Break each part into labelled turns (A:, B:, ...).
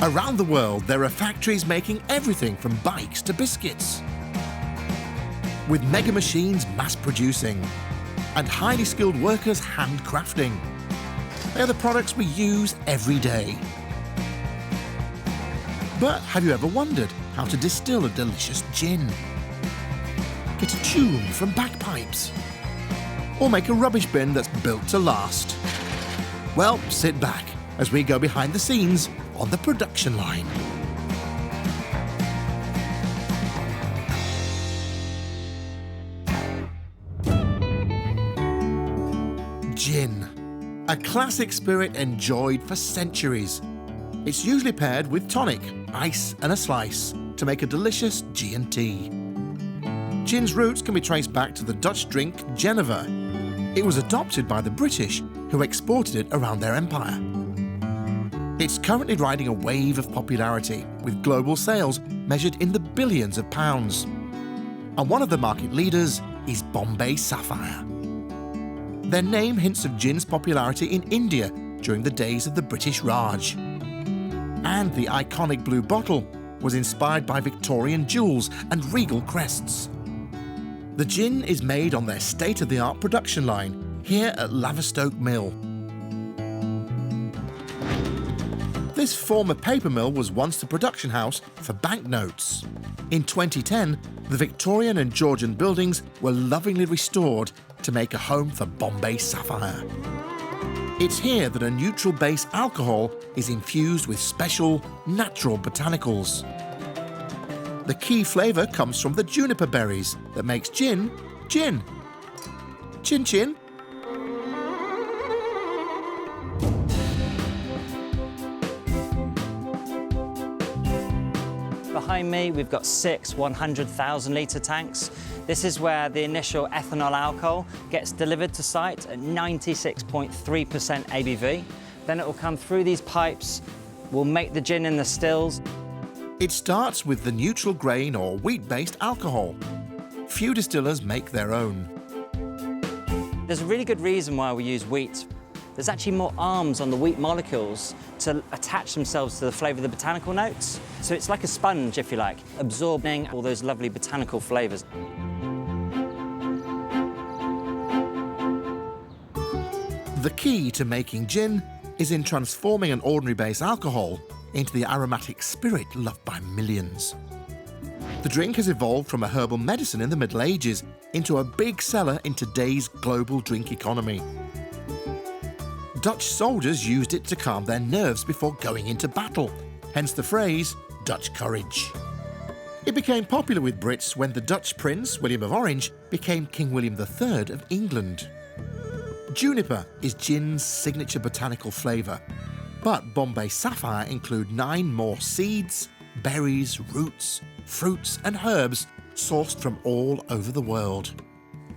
A: Around the world, there are factories making everything from bikes to biscuits. With mega machines mass producing and highly skilled workers handcrafting. They are the products we use every day. But have you ever wondered how to distill a delicious gin? Get a tune from bagpipes? Or make a rubbish bin that's built to last? Well, sit back as we go behind the scenes on the production line. Gin, a classic spirit enjoyed for centuries. It's usually paired with tonic, ice and a slice to make a delicious G&T. Gin's roots can be traced back to the Dutch drink Juniper. It was adopted by the British, who exported it around their empire. It's currently riding a wave of popularity, with global sales measured in the billions of pounds. And one of the market leaders is Bombay Sapphire. Their name hints of gin's popularity in India during the days of the British Raj. And the iconic blue bottle was inspired by Victorian jewels and regal crests. The gin is made on their state-of-the-art production line here at Lavestoke Mill. This former paper mill was once the production house for banknotes. In 2010, the Victorian and Georgian buildings were lovingly restored to make a home for Bombay Sapphire. It's here that a neutral base alcohol is infused with special, natural botanicals. The key flavour comes from the juniper berries that makes gin, gin. Chin chin.
B: Behind me, we've got 6 100,000 litre tanks. This is where the initial ethanol alcohol gets delivered to site at 96.3% ABV. Then it will come through these pipes. We'll make the gin in the stills.
A: It starts with the neutral grain or wheat-based alcohol. Few distillers make their own.
B: There's a really good reason why we use wheat. There's actually more arms on the wheat molecules to attach themselves to the flavour of the botanical notes. So it's like a sponge, if you like, absorbing all those lovely botanical flavours.
A: The key to making gin is in transforming an ordinary base alcohol into the aromatic spirit loved by millions. The drink has evolved from a herbal medicine in the Middle Ages into a big seller in today's global drink economy. Dutch soldiers used it to calm their nerves before going into battle, hence the phrase, Dutch courage. It became popular with Brits when the Dutch Prince, William of Orange, became King William III of England. Juniper is gin's signature botanical flavour, but Bombay Sapphire include 9 more seeds, berries, roots, fruits and herbs sourced from all over the world.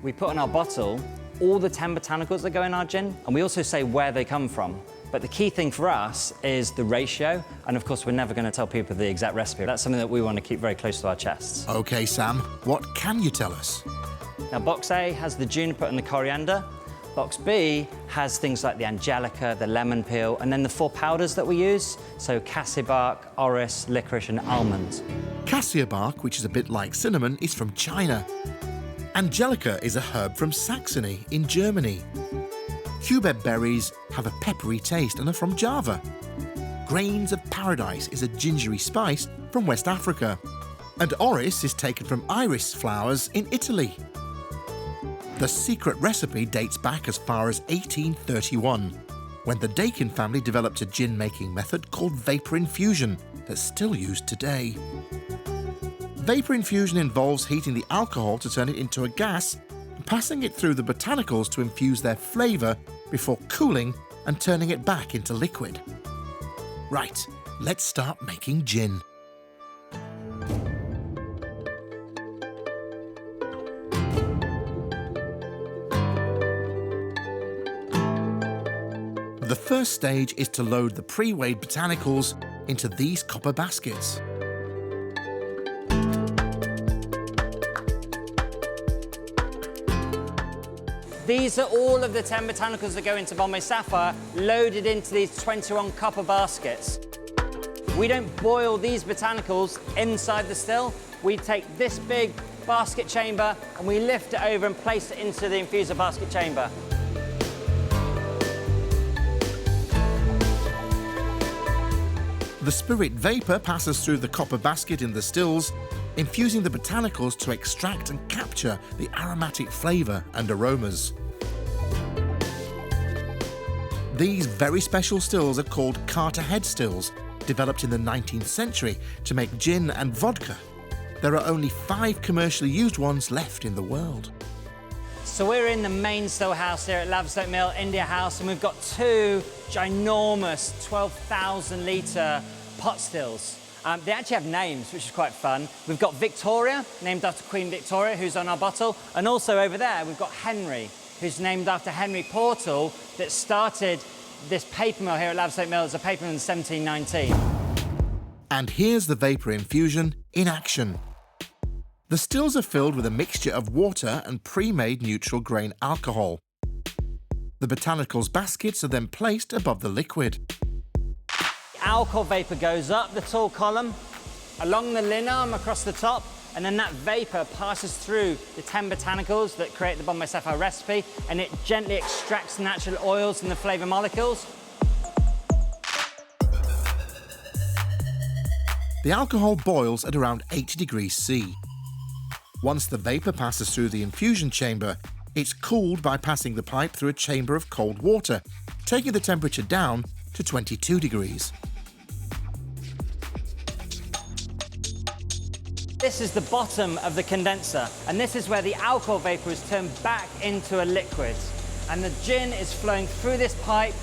B: We put in our bottle all the 10 botanicals that go in our gin, and we also say where they come from. But the key thing for us is the ratio, and of course we're never going to tell people the exact recipe. That's something that we want to keep very close to our chests.
A: OK, Sam, what can you tell us?
B: Now, box A has the juniper and the coriander. Box B has things like the angelica, the lemon peel, and then the 4 powders that we use, so cassia bark, orris, licorice and almond.
A: Cassia bark, which is a bit like cinnamon, is from China. Angelica is a herb from Saxony in Germany. Cubeb berries have a peppery taste and are from Java. Grains of paradise is a gingery spice from West Africa. And orris is taken from iris flowers in Italy. The secret recipe dates back as far as 1831, when the Dakin family developed a gin-making method called vapour infusion that's still used today. Vapour infusion involves heating the alcohol to turn it into a gas and passing it through the botanicals to infuse their flavour before cooling and turning it back into liquid. Right, let's start making gin. The first stage is to load the pre-weighed botanicals into these copper baskets.
B: These are all of the 10 botanicals that go into Bombay Sapphire, loaded into these 21 copper baskets. We don't boil these botanicals inside the still. We take this big basket chamber and we lift it over and place it into the infuser basket chamber.
A: The spirit vapour passes through the copper basket in the stills, infusing the botanicals to extract and capture the aromatic flavour and aromas. These very special stills are called Carter head stills, developed in the 19th century to make gin and vodka. There are only 5 commercially used ones left in the world.
B: So we're in the main still house here at Lavestoke Mill, India House, and we've got 2 ginormous 12,000 litre pot stills. They actually have names, which is quite fun. We've got Victoria, named after Queen Victoria, who's on our bottle. And also over there, we've got Henry, who's named after Henry Portal, that started this paper mill here at Lavestoke Mill as a paper mill in 1719.
A: And here's the vapour infusion in action. The stills are filled with a mixture of water and pre-made neutral grain alcohol. The botanicals baskets are then placed above the liquid.
B: Alcohol vapour goes up the tall column, along the linarm across the top, and then that vapour passes through the 10 botanicals that create the Bombay Sapphire recipe, and it gently extracts the natural oils and the flavour molecules.
A: The alcohol boils at around 80 degrees C. Once the vapour passes through the infusion chamber, it's cooled by passing the pipe through a chamber of cold water, taking the temperature down to 22 degrees.
B: This is the bottom of the condenser, and this is where the alcohol vapour is turned back into a liquid. And the gin is flowing through this pipe,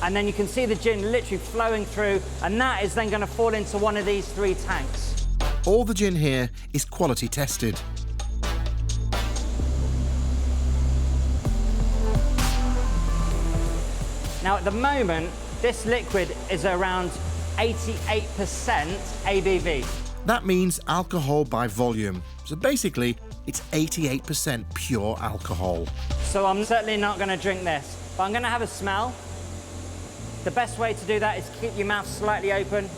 B: and then you can see the gin literally flowing through, and that is then going to fall into one of these 3 tanks.
A: All the gin here is quality tested.
B: Now at the moment, this liquid is around 88% ABV.
A: That means alcohol by volume. So basically, it's 88% pure alcohol.
B: So I'm certainly not going to drink this, but I'm going to have a smell. The best way to do that is keep your mouth slightly open,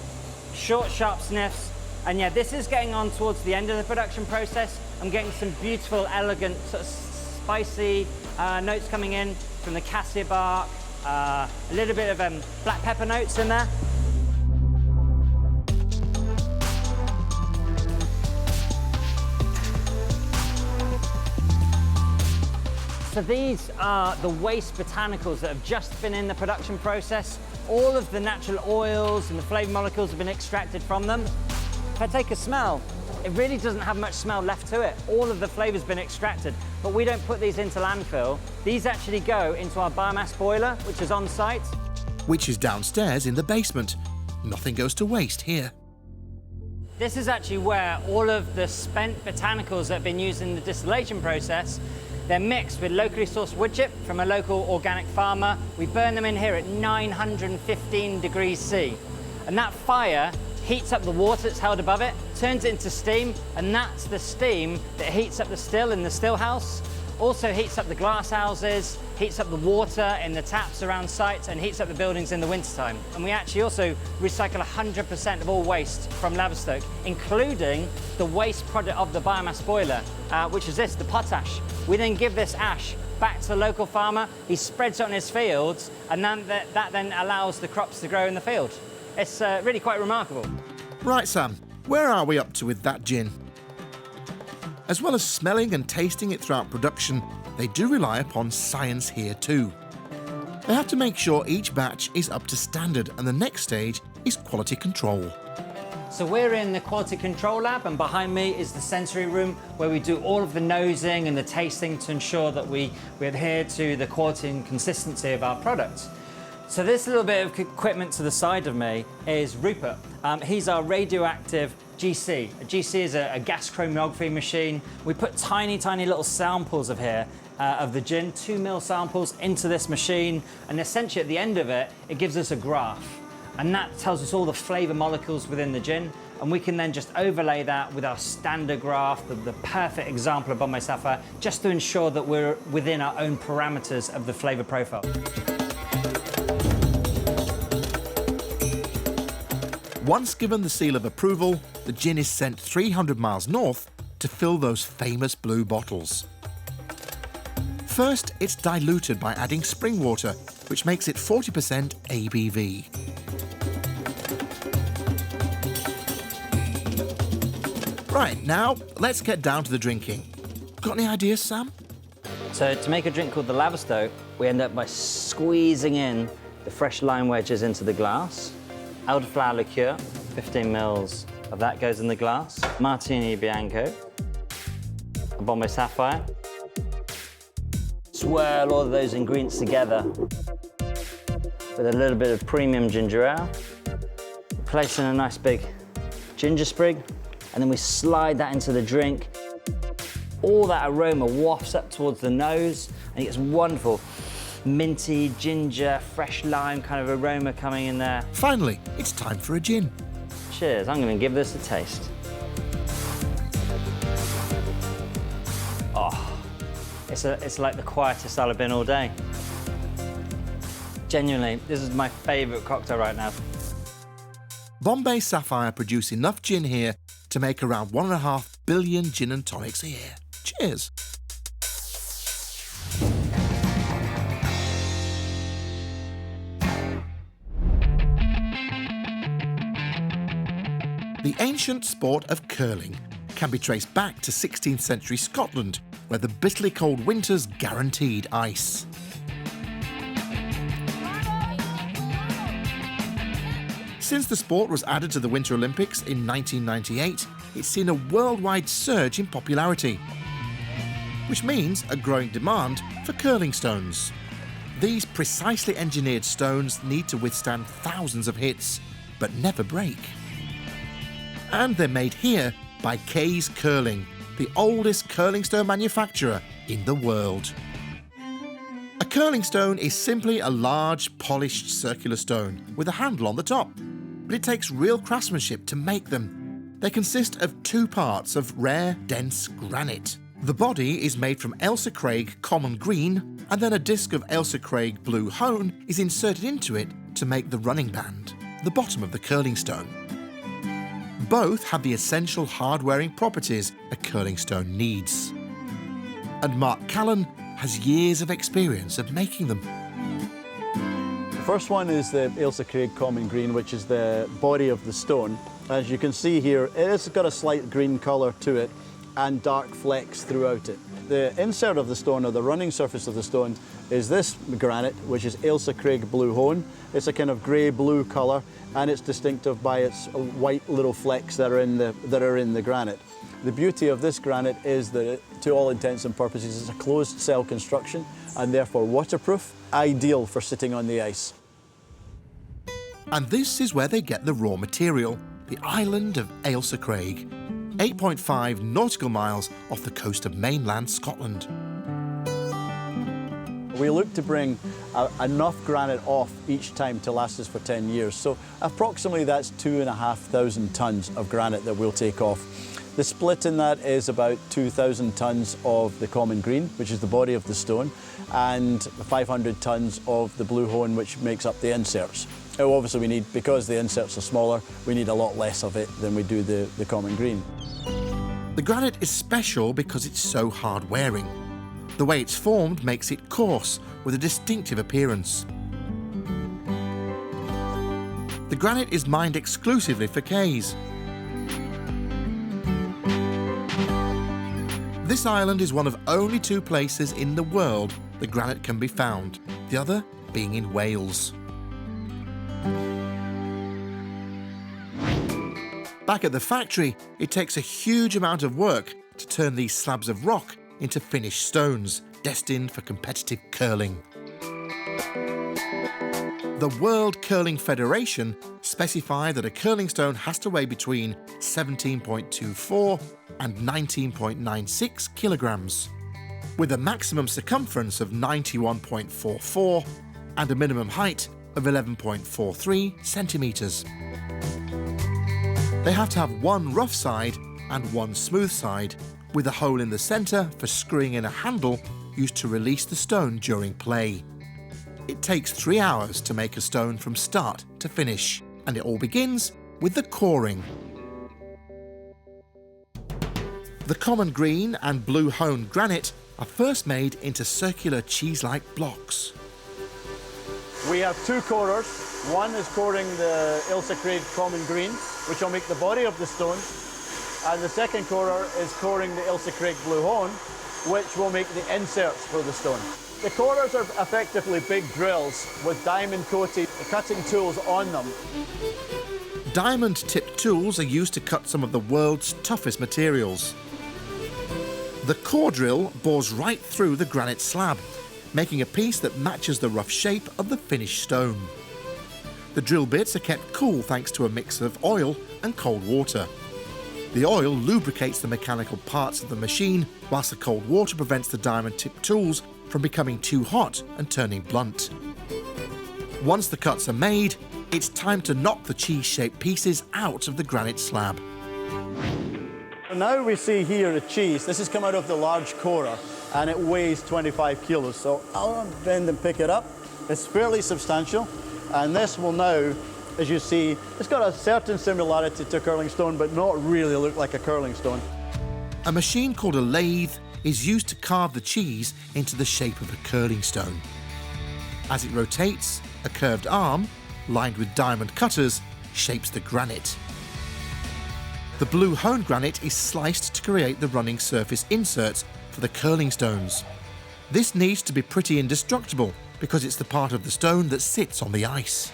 B: short, sharp sniffs. And yeah, this is getting on towards the end of the production process. I'm getting some beautiful, elegant, sort of spicy notes coming in from the cassia bark, a little bit of black pepper notes in there. So these are the waste botanicals that have just been in the production process. All of the natural oils and the flavour molecules have been extracted from them. If I take a smell, it really doesn't have much smell left to it. All of the flavour's been extracted, but we don't put these into landfill. These actually go into our biomass boiler, which is on site.
A: Which is downstairs in the basement. Nothing goes to waste here.
B: This is actually where all of the spent botanicals that have been used in the distillation process, they're mixed with locally sourced wood chip from a local organic farmer. We burn them in here at 915 degrees C. And that fire heats up the water that's held above it, turns it into steam, and that's the steam that heats up the still in the still house. Also heats up the glass houses, heats up the water in the taps around sites, and heats up the buildings in the wintertime. And we actually also recycle 100% of all waste from Lavestoke, including the waste product of the biomass boiler, which is this, the potash. We then give this ash back to the local farmer, he spreads it on his fields, and then that then allows the crops to grow in the field. It's really quite remarkable.
A: Right, Sam, where are we up to with that gin? As well as smelling and tasting it throughout production, they do rely upon science here too. They have to make sure each batch is up to standard, and the next stage is quality control.
B: So we're in the quality control lab, and behind me is the sensory room where we do all of the nosing and the tasting to ensure that we adhere to the quality and consistency of our product. So this little bit of equipment to the side of me is Rupert. He's our radioactive GC. A GC is a gas chromatography machine. We put tiny, tiny little samples of the gin, 2 ml samples, into this machine, and essentially at the end of it, it gives us a graph. And that tells us all the flavour molecules within the gin, and we can then just overlay that with our standard graph, the perfect example of Bombay Sapphire, just to ensure that we're within our own parameters of the flavour profile.
A: Once given the seal of approval, the gin is sent 300 miles north to fill those famous blue bottles. First, it's diluted by adding spring water, which makes it 40% ABV. Right, now let's get down to the drinking. Got any ideas, Sam?
B: So to make a drink called the Lavestoke, we end up by squeezing in the fresh lime wedges into the glass. Elderflower liqueur, 15 mils of that goes in the glass. Martini Bianco, a Bombay Sapphire. Swirl all of those ingredients together with a little bit of premium ginger ale. Place in a nice big ginger sprig, and then we slide that into the drink. All that aroma wafts up towards the nose, and it gets wonderful minty, ginger, fresh lime kind of aroma coming in there.
A: Finally, it's time for a gin.
B: Cheers, I'm gonna give this a taste. Oh, it's like the quietest I'll have been all day. Genuinely, this is my favourite cocktail right now.
A: Bombay Sapphire produce enough gin here to make around 1.5 billion gin and tonics a year. Cheers. The ancient sport of curling can be traced back to 16th century Scotland, where the bitterly cold winters guaranteed ice. Since the sport was added to the Winter Olympics in 1998, it's seen a worldwide surge in popularity, which means a growing demand for curling stones. These precisely engineered stones need to withstand thousands of hits, but never break. And they're made here by Kay's Curling, the oldest curling stone manufacturer in the world. A curling stone is simply a large, polished circular stone with a handle on the top, but it takes real craftsmanship to make them. They consist of two parts of rare, dense granite. The body is made from Ailsa Craig common green, and then a disc of Ailsa Craig blue hone is inserted into it to make the running band, the bottom of the curling stone. Both have the essential hard-wearing properties a curling stone needs. And Mark Callan has years of experience of making them.
C: The first one is the Ailsa Craig common green, which is the body of the stone. As you can see here, it has got a slight green colour to it and dark flecks throughout it. The insert of the stone, or the running surface of the stone, is this granite, which is Ailsa Craig blue hone. It's a kind of grey-blue colour, and it's distinctive by its white little flecks that are in the granite. The beauty of this granite is that it, to all intents and purposes, it's a closed cell construction and therefore waterproof, ideal for sitting on the ice.
A: And this is where they get the raw material, the island of Ailsa Craig, 8.5 nautical miles off the coast of mainland Scotland.
C: We look to bring enough granite off each time to last us for 10 years. So approximately that's 2,500 tonnes of granite that we'll take off. The split in that is about 2,000 tonnes of the common green, which is the body of the stone, and 500 tonnes of the blue hone, which makes up the inserts. Now, obviously we need, because the inserts are smaller, we need a lot less of it than we do the common green.
A: The granite is special because it's so hard-wearing. The way it's formed makes it coarse, with a distinctive appearance. The granite is mined exclusively for Kays. This island is one of only 2 places in the world the granite can be found, the other being in Wales. Back at the factory, it takes a huge amount of work to turn these slabs of rock into finished stones, destined for competitive curling. The World Curling Federation specify that a curling stone has to weigh between 17.24 and 19.96 kilograms, with a maximum circumference of 91.44 and a minimum height of 11.43 centimetres. They have to have one rough side and one smooth side, with a hole in the centre for screwing in a handle used to release the stone during play. It takes 3 hours to make a stone from start to finish, and it all begins with the coring. The common green and blue honed granite are first made into circular cheese-like blocks.
C: We have two corers. One is coring the Ailsa Craig common green, which will make the body of the stone, and the second corer is coring the Ailsa Craig blue hone, which will make the inserts for the stone. The corers are effectively big drills with diamond-coated cutting tools on them.
A: Diamond-tipped tools are used to cut some of the world's toughest materials. The core drill bores right through the granite slab, making a piece that matches the rough shape of the finished stone. The drill bits are kept cool thanks to a mix of oil and cold water. The oil lubricates the mechanical parts of the machine, whilst the cold water prevents the diamond-tipped tools from becoming too hot and turning blunt. Once the cuts are made, it's time to knock the cheese-shaped pieces out of the granite slab.
C: Now we see here a cheese. This has come out of the large corer and it weighs 25 kilos. So I'll bend and pick it up. It's fairly substantial. And this will now, as you see, it's got a certain similarity to curling stone, but not really look like a curling stone.
A: A machine called a lathe is used to carve the cheese into the shape of a curling stone. As it rotates, a curved arm, lined with diamond cutters, shapes the granite. The blue honed granite is sliced to create the running surface inserts for the curling stones. This needs to be pretty indestructible because it's the part of the stone that sits on the ice.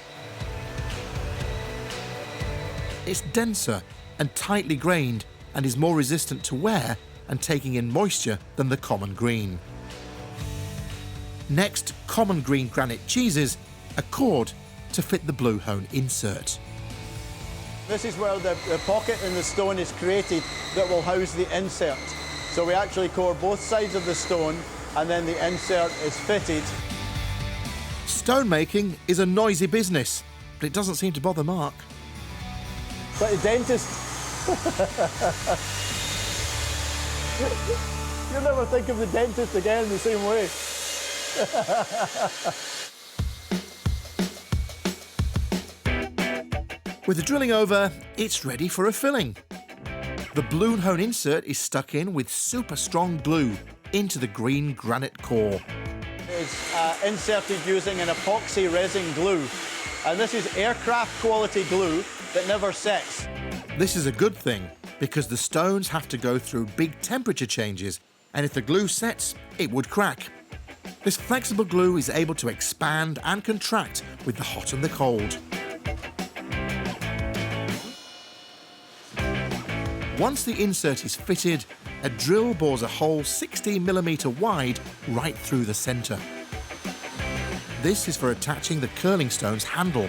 A: It's denser and tightly grained and is more resistant to wear and taking in moisture than the common green. Next, common green granite cheeses are cored to fit the blue hone insert.
C: This is where the pocket in the stone is created that will house the insert. So we actually core both sides of the stone and then the insert is fitted.
A: Stonemaking is a noisy business, but it doesn't seem to bother Mark.
C: But the dentist... You'll never think of the dentist again the same way.
A: With the drilling over, it's ready for a filling. The blue hone insert is stuck in with super strong glue into the green granite core.
C: It's inserted using an epoxy resin glue. And this is aircraft quality glue that never sets.
A: This is a good thing because the stones have to go through big temperature changes, and if the glue sets, it would crack. This flexible glue is able to expand and contract with the hot and the cold. Once the insert is fitted, a drill bores a hole 16mm wide right through the centre. This is for attaching the curling stone's handle.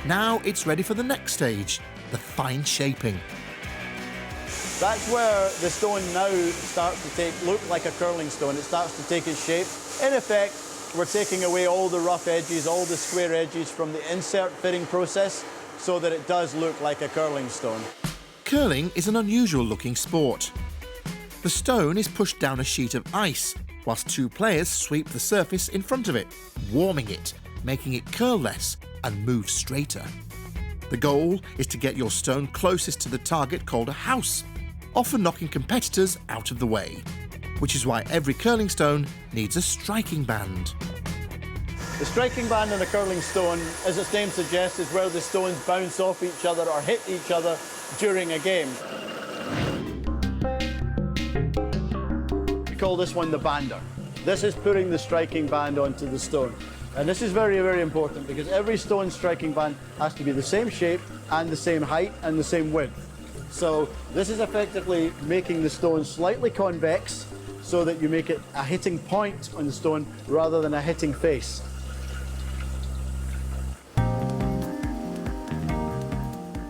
A: Now it's ready for the next stage, the fine shaping.
C: That's where the stone now starts to look like a curling stone. It starts to take its shape. In effect, we're taking away all the rough edges, all the square edges from the insert fitting process so that it does look like a curling stone.
A: Curling is an unusual looking sport. The stone is pushed down a sheet of ice, whilst two players sweep the surface in front of it, warming it, making it curl less and move straighter. The goal is to get your stone closest to the target called a house, often knocking competitors out of the way, which is why every curling stone needs a striking band.
C: The striking band on a curling stone, as its name suggests, is where the stones bounce off each other or hit each other during a game. We call this one the bander. This is putting the striking band onto the stone. And this is very, very important because every stone striking band has to be the same shape and the same height and the same width. So this is effectively making the stone slightly convex so that you make it a hitting point on the stone rather than a hitting face.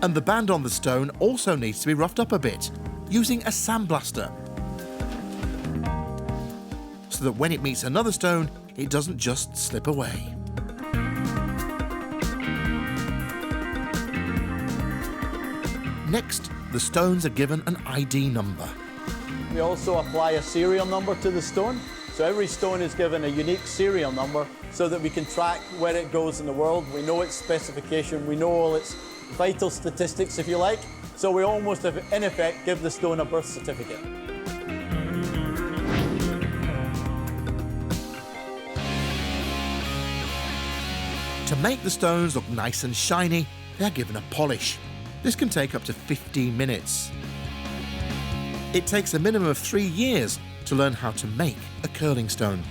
A: And the band on the stone also needs to be roughed up a bit, using a sandblaster, so that when it meets another stone, it doesn't just slip away. Next, the stones are given an ID number.
C: We also apply a serial number to the stone. So every stone is given a unique serial number so that we can track where it goes in the world. We know its specification, we know all its vital statistics, if you like. So we almost, in effect, give the stone a birth certificate.
A: To make the stones look nice and shiny, they are given a polish. This can take up to 15 minutes. It takes a minimum of 3 years to learn how to make a curling stone.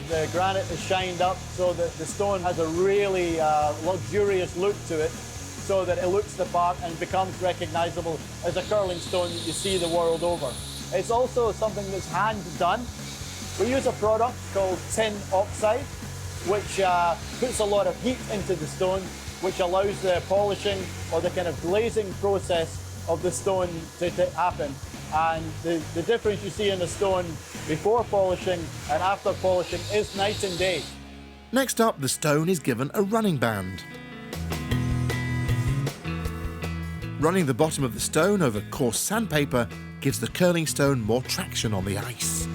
C: The granite is shined up so that the stone has a really luxurious look to it, so that it looks the part and becomes recognisable as a curling stone that you see the world over. It's also something that's hand done. We use a product called tin oxide, which puts a lot of heat into the stone, which allows the polishing or the kind of glazing process of the stone to happen. And the difference you see in the stone before polishing and after polishing is night and day.
A: Next up, the stone is given a running band. Running the bottom of the stone over coarse sandpaper gives the curling stone more traction on the ice.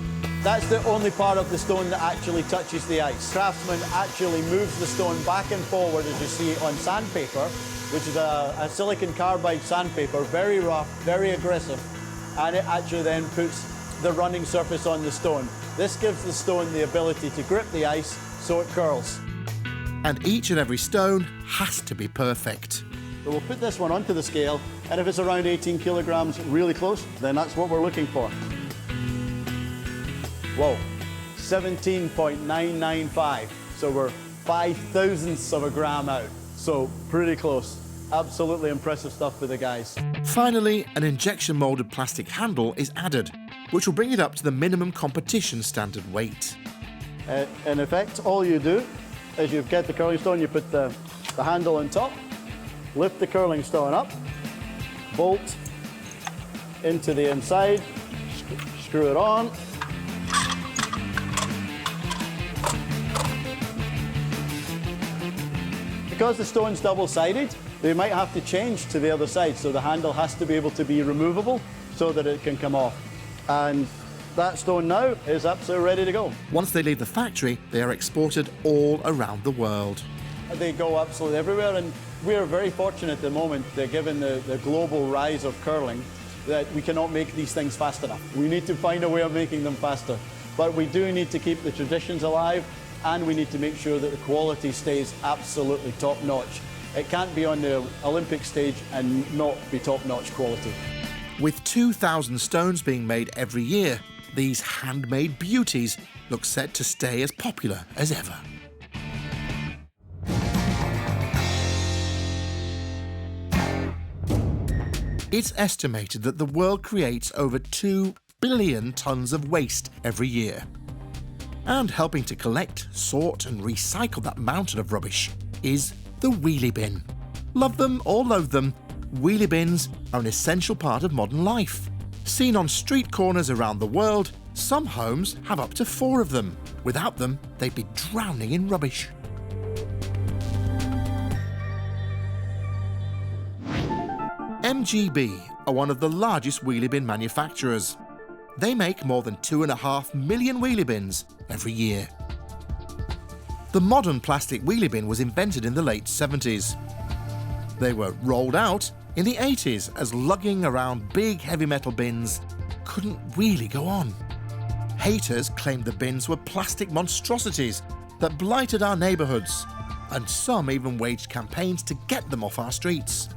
C: That's the only part of the stone that actually touches the ice. Craftsman actually moves the stone back and forward, as you see on sandpaper, which is a silicon carbide sandpaper, very rough, very aggressive, and it actually then puts the running surface on the stone. This gives the stone the ability to grip the ice so it curls.
A: And each and every stone has to be perfect.
C: So we'll put this one onto the scale, and if it's around 18 kilograms, really close, then that's what we're looking for. Whoa, 17.995. So we're 5/1000ths of a gram out. So pretty close. Absolutely impressive stuff for the guys.
A: Finally, an injection moulded plastic handle is added, which will bring it up to the minimum competition standard weight.
C: In effect, all you do is you get the curling stone, you put the handle on top, lift the curling stone up, bolt into the inside, screw it on. Because the stone's double-sided, they might have to change to the other side, so the handle has to be able to be removable so that it can come off. And that stone now is absolutely ready to go.
A: Once they leave the factory, they are exported all around the world.
C: They go absolutely everywhere, and we're very fortunate at the moment that given the global rise of curling, that we cannot make these things fast enough. We need to find a way of making them faster. But we do need to keep the traditions alive, and we need to make sure that the quality stays absolutely top-notch. It can't be on the Olympic stage and not be top-notch quality.
A: With 2,000 stones being made every year, these handmade beauties look set to stay as popular as ever. It's estimated that the world creates over 2 billion tonnes of waste every year. And helping to collect, sort and recycle that mountain of rubbish is the wheelie bin. Love them or loathe them, wheelie bins are an essential part of modern life. Seen on street corners around the world, some homes have up to 4 of them. Without them, they'd be drowning in rubbish. MGB are one of the largest wheelie bin manufacturers. They make more than 2.5 million wheelie bins every year. The modern plastic wheelie bin was invented in the late 70s. They were rolled out in the 80s as lugging around big heavy metal bins couldn't really go on. Haters claimed the bins were plastic monstrosities that blighted our neighbourhoods, and some even waged campaigns to get them off our streets.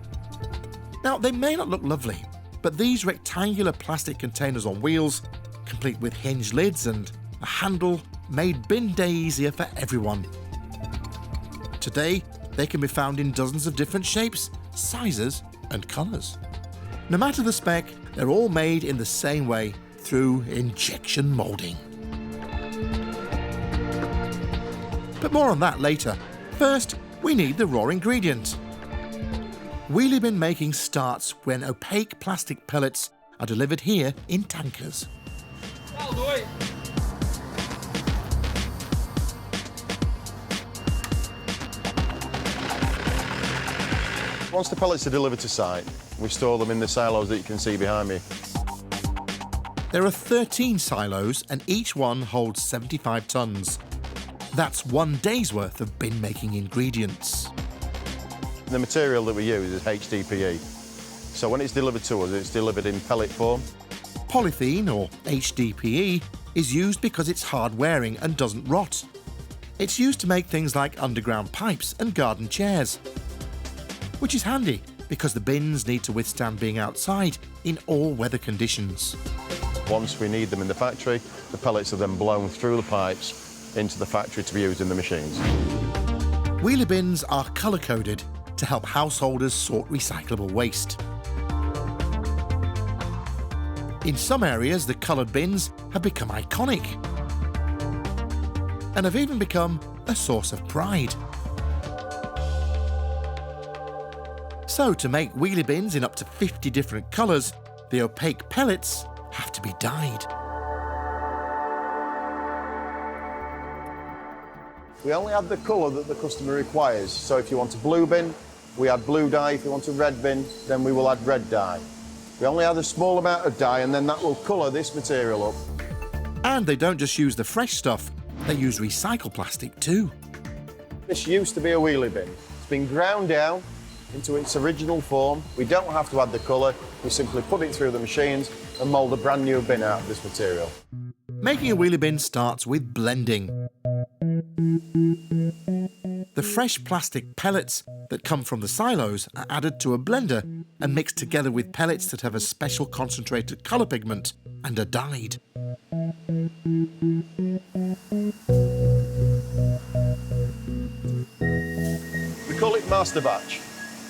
A: Now, they may not look lovely, but these rectangular plastic containers on wheels, complete with hinged lids and a handle, made bin day easier for everyone. Today, they can be found in dozens of different shapes, sizes and colours. No matter the spec, they're all made in the same way, through injection moulding. But more on that later. First, we need the raw ingredient. Wheelie bin making starts when opaque plastic pellets are delivered here in tankers.
D: Once the pellets are delivered to site, we store them in the silos that you can see behind me.
A: There are 13 silos and each one holds 75 tonnes. That's 1 day's worth of bin-making ingredients.
D: The material that we use is HDPE. So when it's delivered to us, it's delivered in pellet form.
A: Polythene, or HDPE, is used because it's hard-wearing and doesn't rot. It's used to make things like underground pipes and garden chairs, which is handy because the bins need to withstand being outside in all weather conditions.
D: Once we need them in the factory, the pellets are then blown through the pipes into the factory to be used in the machines.
A: Wheelie bins are colour-coded to help householders sort recyclable waste. In some areas, the coloured bins have become iconic and have even become a source of pride. So, to make wheelie bins in up to 50 different colours, the opaque pellets have to be dyed.
D: We only add the colour that the customer requires. So if you want a blue bin, we add blue dye. If you want a red bin, then we will add red dye. We only add a small amount of dye and then that will colour this material up.
A: And they don't just use the fresh stuff, they use recycled plastic too.
D: This used to be a wheelie bin. It's been ground down into its original form. We don't have to add the colour, we simply put it through the machines and mould a brand new bin out of this material.
A: Making a wheelie bin starts with blending. The fresh plastic pellets that come from the silos are added to a blender and mixed together with pellets that have a special concentrated colour pigment and are dyed.
D: We call it master batch.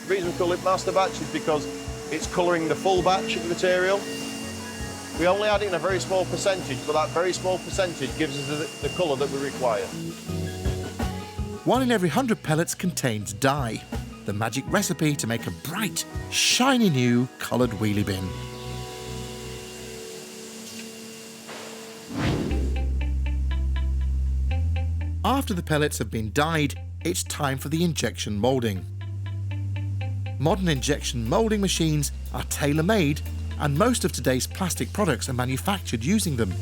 D: The reason we call it master batch is because it's colouring the full batch of material. We only add it in a very small percentage, but that very small percentage gives us the colour that we require.
A: 1 in every 100 pellets contains dye, the magic recipe to make a bright, shiny new coloured wheelie bin. After the pellets have been dyed, it's time for the injection moulding. Modern injection moulding machines are tailor-made, and most of today's plastic products are manufactured using them.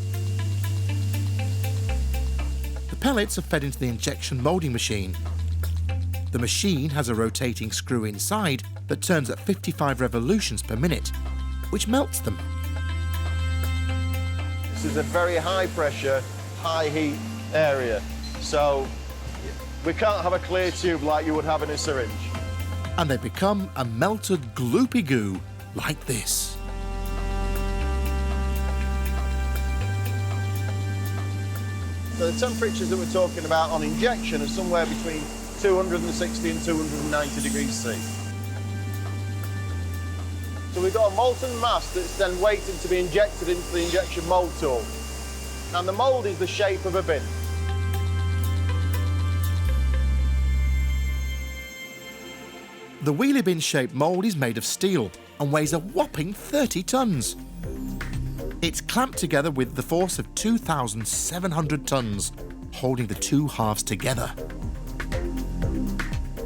A: The pellets are fed into the injection moulding machine. The machine has a rotating screw inside that turns at 55 revolutions per minute, which melts them.
D: This is a very high pressure, high heat area, so we can't have a clear tube like you would have in a syringe.
A: And they become a melted gloopy goo like this.
D: So the temperatures that we're talking about on injection are somewhere between 260 and 290 degrees C. So we've got a molten mass that's then waiting to be injected into the injection mould tool. And the mould is the shape of a bin.
A: The wheelie bin shaped mould is made of steel and weighs a whopping 30 tonnes. It's clamped together with the force of 2,700 tonnes, holding the two halves together.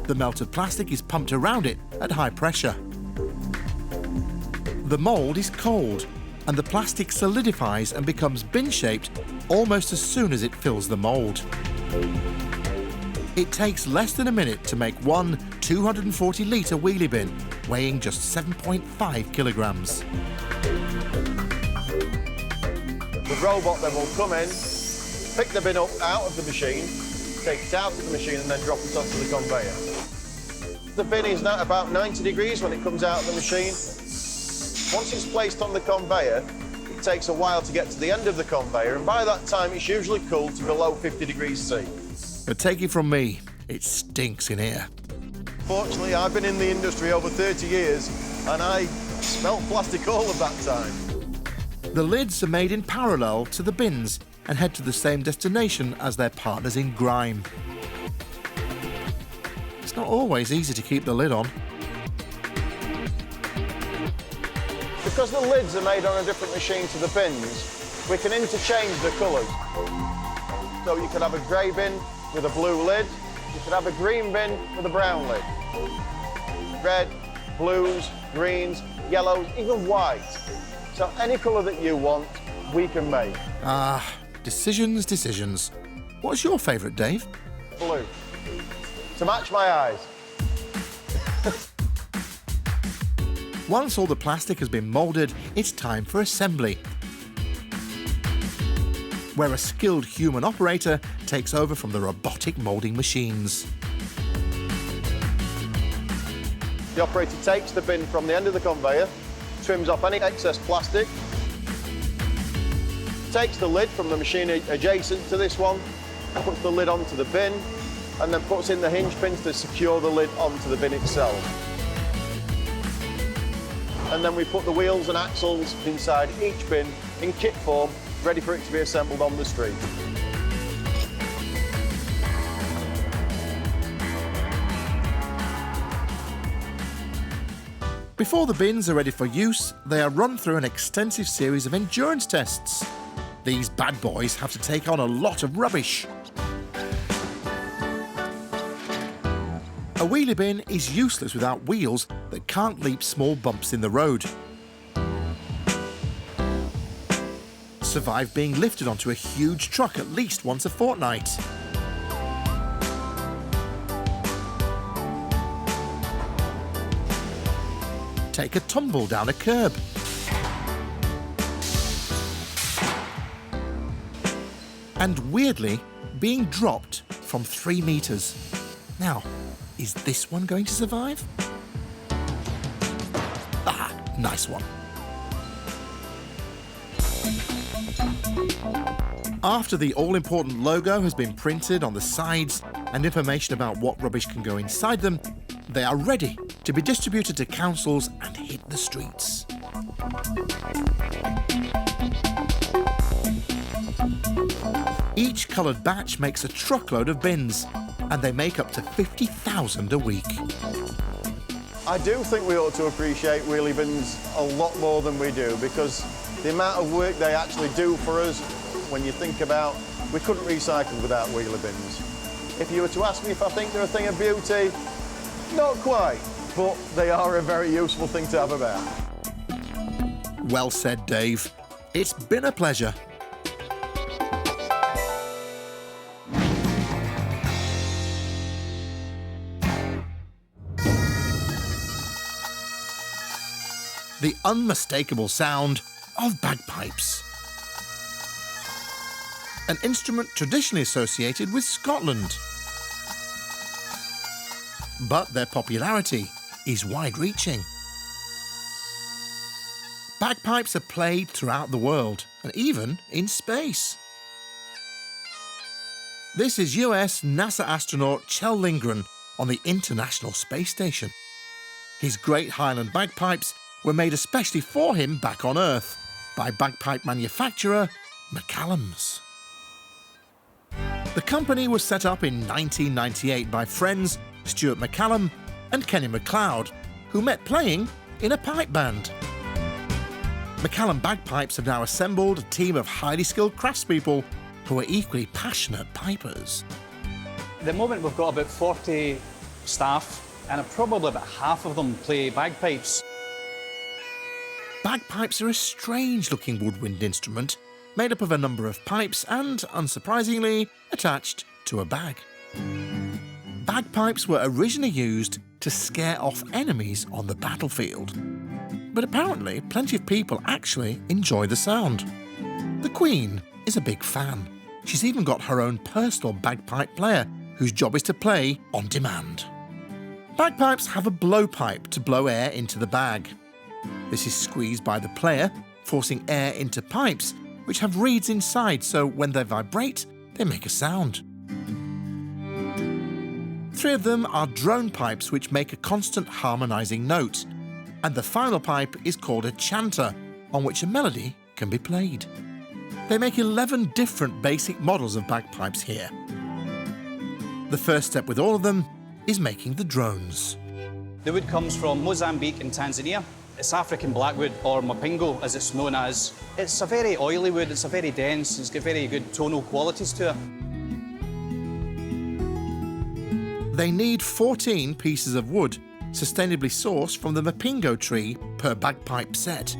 A: The melted plastic is pumped around it at high pressure. The mould is cold, and the plastic solidifies and becomes bin-shaped almost as soon as it fills the mould. It takes less than a minute to make one 240-litre wheelie bin, weighing just 7.5 kilograms.
D: The robot then will come in, pick the bin up out of the machine, take it out of the machine and then drop it onto the conveyor. The bin is now about 90 degrees when it comes out of the machine. Once it's placed on the conveyor, it takes a while to get to the end of the conveyor, and by that time it's usually cooled to below 50 degrees C.
A: But take it from me, it stinks in here.
D: Fortunately, I've been in the industry over 30 years and I smelt plastic all of that time.
A: The lids are made in parallel to the bins and head to the same destination as their partners in grime. It's not always easy to keep the lid on.
D: Because the lids are made on a different machine to the bins, we can interchange the colours. So you could have a grey bin with a blue lid, you could have a green bin with a brown lid. Red, blues, greens, yellows, even white. So any colour that you want, we can make.
A: Decisions. What's your favourite, Dave?
D: Blue. To match my eyes.
A: Once all the plastic has been moulded, it's time for assembly, where a skilled human operator takes over from the robotic moulding machines.
D: The operator takes the bin from the end of the conveyor, trims off any excess plastic, takes the lid from the machine adjacent to this one, puts the lid onto the bin, and then puts in the hinge pins to secure the lid onto the bin itself. And then we put the wheels and axles inside each bin in kit form, ready for it to be assembled on the street.
A: Before the bins are ready for use, they are run through an extensive series of endurance tests. These bad boys have to take on a lot of rubbish. A wheelie bin is useless without wheels that can't leap small bumps in the road. Survive being lifted onto a huge truck at least once a fortnight. Take a tumble down a curb. And weirdly, being dropped from 3 metres. Now, is this one going to survive? Ah, nice one. After the all-important logo has been printed on the sides and information about what rubbish can go inside them, they are ready to be distributed to councils and hit the streets. Each coloured batch makes a truckload of bins, and they make up to 50,000 a week.
D: I do think we ought to appreciate wheelie bins a lot more than we do, because the amount of work they actually do for us, when you think about, we couldn't recycle without wheelie bins. If you were to ask me if I think they're a thing of beauty, not quite, but they are a very useful thing to have about.
A: Well said, Dave. It's been a pleasure. The unmistakable sound of bagpipes. An instrument traditionally associated with Scotland. But their popularity is wide-reaching. Bagpipes are played throughout the world, and even in space. This is US NASA astronaut Kjell Lindgren on the International Space Station. His Great Highland bagpipes were made especially for him back on Earth by bagpipe manufacturer McCallum's. The company was set up in 1998 by friends Stuart McCallum and Kenny MacLeod, who met playing in a pipe band. McCallum Bagpipes have now assembled a team of highly skilled craftspeople who are equally passionate pipers.
E: At the moment we've got about 40 staff, and probably about half of them play bagpipes.
A: Bagpipes are a strange-looking woodwind instrument made up of a number of pipes and, unsurprisingly, attached to a bag. Bagpipes were originally used to scare off enemies on the battlefield. But apparently, plenty of people actually enjoy the sound. The Queen is a big fan. She's even got her own personal bagpipe player, whose job is to play on demand. Bagpipes have a blowpipe to blow air into the bag. This is squeezed by the player, forcing air into pipes, which have reeds inside, so when they vibrate, they make a sound. 3 of them are drone pipes, which make a constant harmonising note, and the final pipe is called a chanter, on which a melody can be played. They make 11 different basic models of bagpipes here. The first step with all of them is making the drones.
E: The wood comes from Mozambique and Tanzania. It's African blackwood, or mapingo as it's known as. It's a very oily wood, it's a very dense, it's got very good tonal qualities to it.
A: They need 14 pieces of wood, sustainably sourced from the mapingo tree per bagpipe set.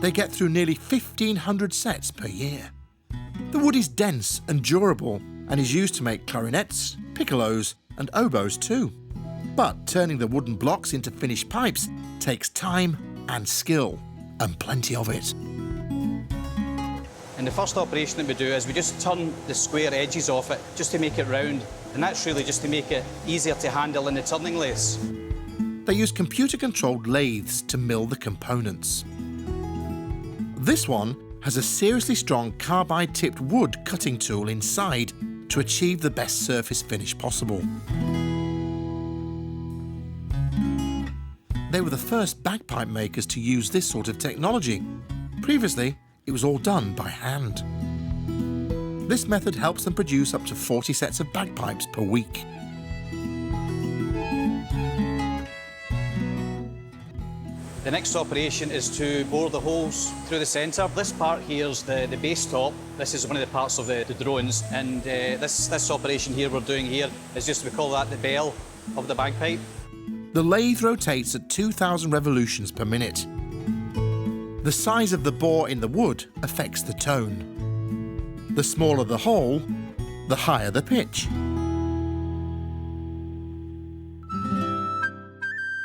A: They get through nearly 1,500 sets per year. The wood is dense and durable and is used to make clarinets, piccolos and oboes too. But turning the wooden blocks into finished pipes takes time and skill, and plenty of it.
E: And the first operation that we do is we just turn the square edges off it just to make it round, and that's really just to make it easier to handle in the turning lathes.
A: They use computer-controlled lathes to mill the components. This one has a seriously strong carbide-tipped wood cutting tool inside to achieve the best surface finish possible. They were the first bagpipe makers to use this sort of technology. Previously, it was all done by hand. This method helps them produce up to 40 sets of bagpipes per week.
E: The next operation is to bore the holes through the centre. This part here is the base top. This is one of the parts of the drones, and this operation here we're doing here is just, we call that the bell of the bagpipe.
A: The lathe rotates at 2,000 revolutions per minute. The size of the bore in the wood affects the tone. The smaller the hole, the higher the pitch.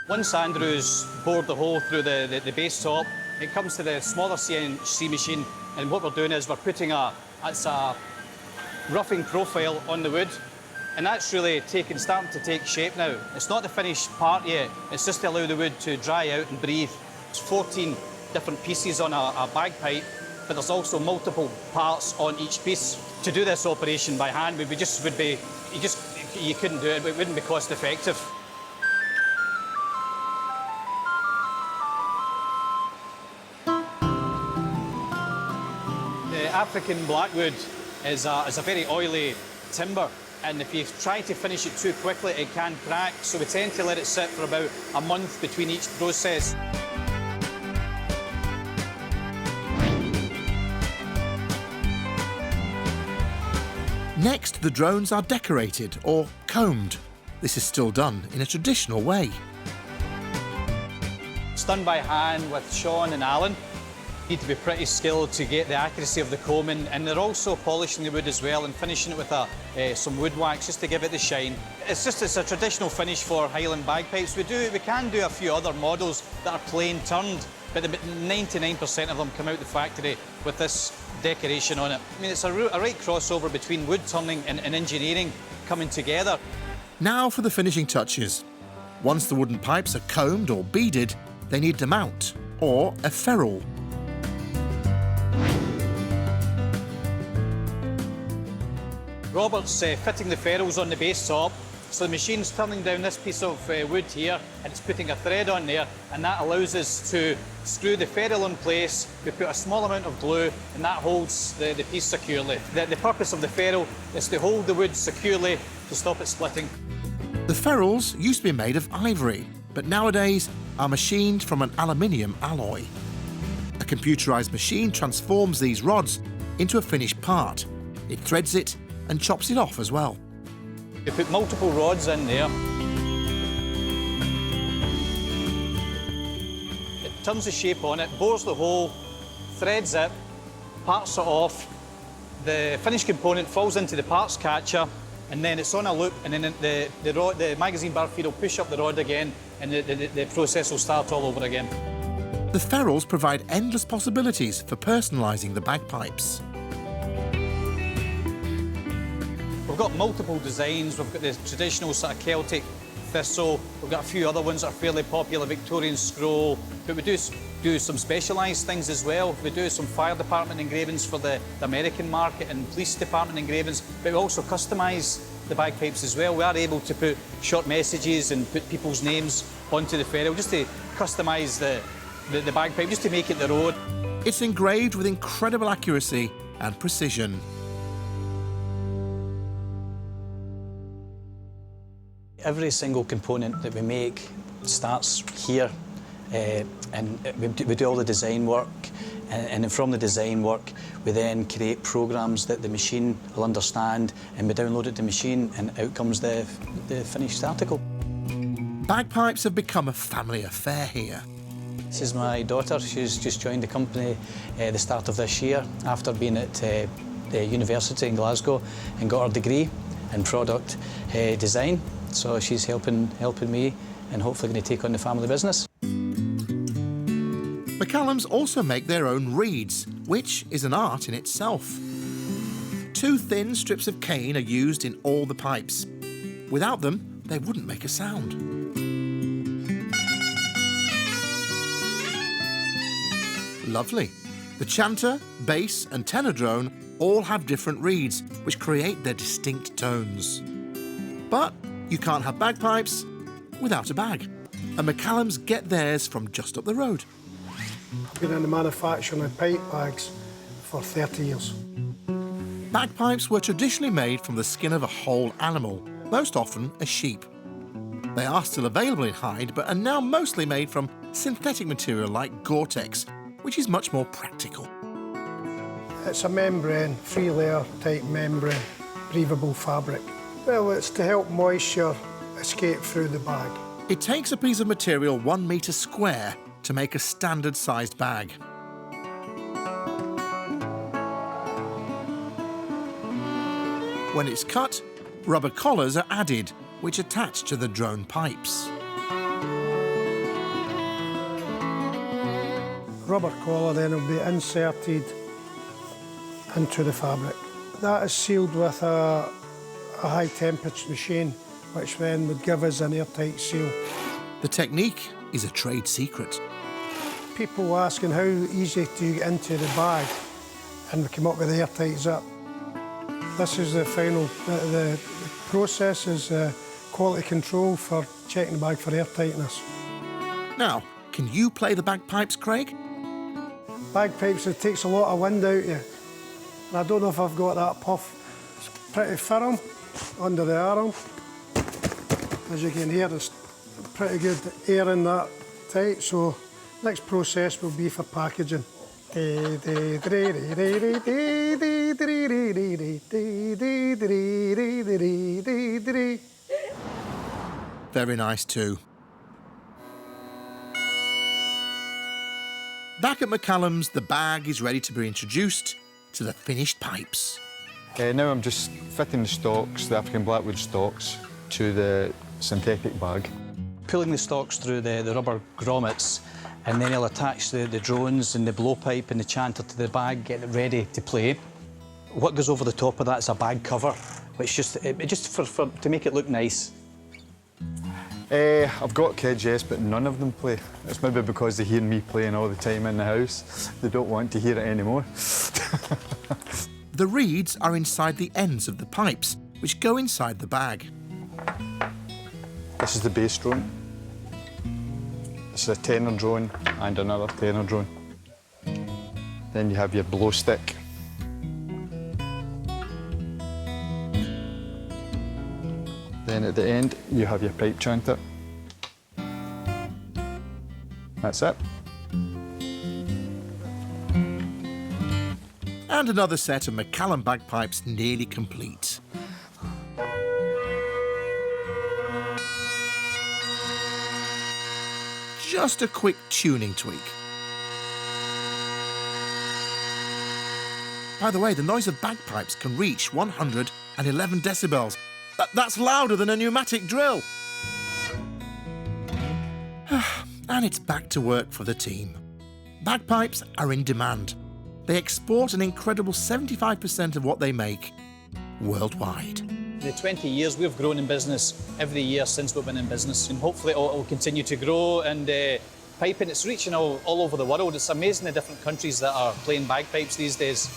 E: Once Andrew's bored the hole through the base top, it comes to the smaller CNC machine, and what we're doing is we're putting a roughing profile on the wood, and that's really starting to take shape now. It's not the finished part yet, it's just to allow the wood to dry out and breathe. It's 14 different pieces on a bagpipe, but there's also multiple parts on each piece. To do this operation by hand, you couldn't do it, it wouldn't be cost effective. African blackwood is a very oily timber, and if you try to finish it too quickly, it can crack, so we tend to let it sit for about a month between each process.
A: Next, the drones are decorated or combed. This is still done in a traditional way.
E: It's done by hand with Sean and Alan. You need to be pretty skilled to get the accuracy of the combing, and they're also polishing the wood as well and finishing it with some wood wax just to give it the shine. It's a traditional finish for Highland bagpipes. We can do a few other models that are plain turned, but 99% of them come out the factory with this decoration on it. I mean, it's a right crossover between wood turning and engineering coming together.
A: Now for the finishing touches. Once the wooden pipes are combed or beaded, they need a mount or a ferrule.
E: Robert's fitting the ferrules on the base top, so the machine's turning down this piece of wood here, and it's putting a thread on there, and that allows us to screw the ferrule in place. We put a small amount of glue, and that holds the piece securely. The purpose of the ferrule is to hold the wood securely to stop it splitting.
A: The ferrules used to be made of ivory, but nowadays are machined from an aluminium alloy. A computerized machine transforms these rods into a finished part. It threads it and chops it off as well.
E: We put multiple rods in there. It turns the shape on it, bores the hole, threads it, parts it off. The finished component falls into the parts catcher, and then it's on a loop, and then the magazine bar feed will push up the rod again, and the process will start all over again.
A: The ferrules provide endless possibilities for personalising the bagpipes.
E: We've got multiple designs. We've got the traditional sort of Celtic thistle. We've got a few other ones that are fairly popular, Victorian scroll. But we do some specialised things as well. We do some fire department engravings for the American market and police department engravings. But we also customise the bagpipes as well. We are able to put short messages and put people's names onto the ferrule just to customise the bagpipe, just to make it their own.
A: It's engraved with incredible accuracy and precision.
E: Every single component that we make starts here, and we do all the design work, and then from the design work we then create programs that the machine will understand, and we download it to the machine, and out comes the finished article.
A: Bagpipes have become a family affair here.
E: This is my daughter. She's just joined the company the start of this year after being at the university in Glasgow and got her degree in product design. So she's helping me and hopefully going to take on the family business.
A: McCallum's also make their own reeds, which is an art in itself. 2 thin strips of cane are used in all the pipes. Without them, they wouldn't make a sound. Lovely. The chanter, bass and tenor drone all have different reeds, which create their distinct tones. But you can't have bagpipes without a bag. And McCallum's get theirs from just up the road.
F: I've been in the manufacturing of pipe bags for 30 years.
A: Bagpipes were traditionally made from the skin of a whole animal, most often a sheep. They are still available in hide, but are now mostly made from synthetic material like Gore-Tex, which is much more practical.
F: It's a membrane, 3-layer type membrane, breathable fabric. Well, it's to help moisture escape through the bag.
A: It takes a piece of material 1 metre square to make a standard-sized bag. When it's cut, rubber collars are added, which attach to the drone pipes.
F: Rubber collar then will be inserted into the fabric. That is sealed with a high temperature machine, which then would give us an airtight seal.
A: The technique is a trade secret.
F: People asking how easy do you get into the bag, and we come up with the airtight zip. This is the final, the process is quality control for checking the bag for airtightness.
A: Now, can you play the bagpipes, Craig?
F: Bagpipes, it takes a lot of wind out of you. And I don't know if I've got that puff. It's pretty firm under the arm. As you can hear, there's pretty good air in that tight, so next process will be for packaging.
A: Very nice too. Back at McCallum's, the bag is ready to be introduced to the finished pipes.
G: Now I'm just fitting the stalks, the African blackwood stalks, to the synthetic bag.
E: Pulling the stalks through the rubber grommets, and then I'll attach the drones and the blowpipe and the chanter to the bag, get it ready to play. What goes over the top of that is a bag cover, which just to make it look nice.
G: I've got kids, yes, but none of them play. It's maybe because they hear me playing all the time in the house. They don't want to hear it anymore.
A: The reeds are inside the ends of the pipes, which go inside the bag.
G: This is the bass drone. This is a tenor drone and another tenor drone. Then you have your blow stick. Then at the end, you have your pipe chanter. That's it.
A: And another set of McCallum bagpipes nearly complete. Just a quick tuning tweak. By the way, the noise of bagpipes can reach 111 decibels. That's louder than a pneumatic drill. And it's back to work for the team. Bagpipes are in demand. They export an incredible 75% of what they make worldwide.
E: In the 20 years we've grown in business every year since we've been in business, and hopefully it'll continue to grow. And piping, it's reaching all over the world. It's amazing the different countries that are playing bagpipes these days.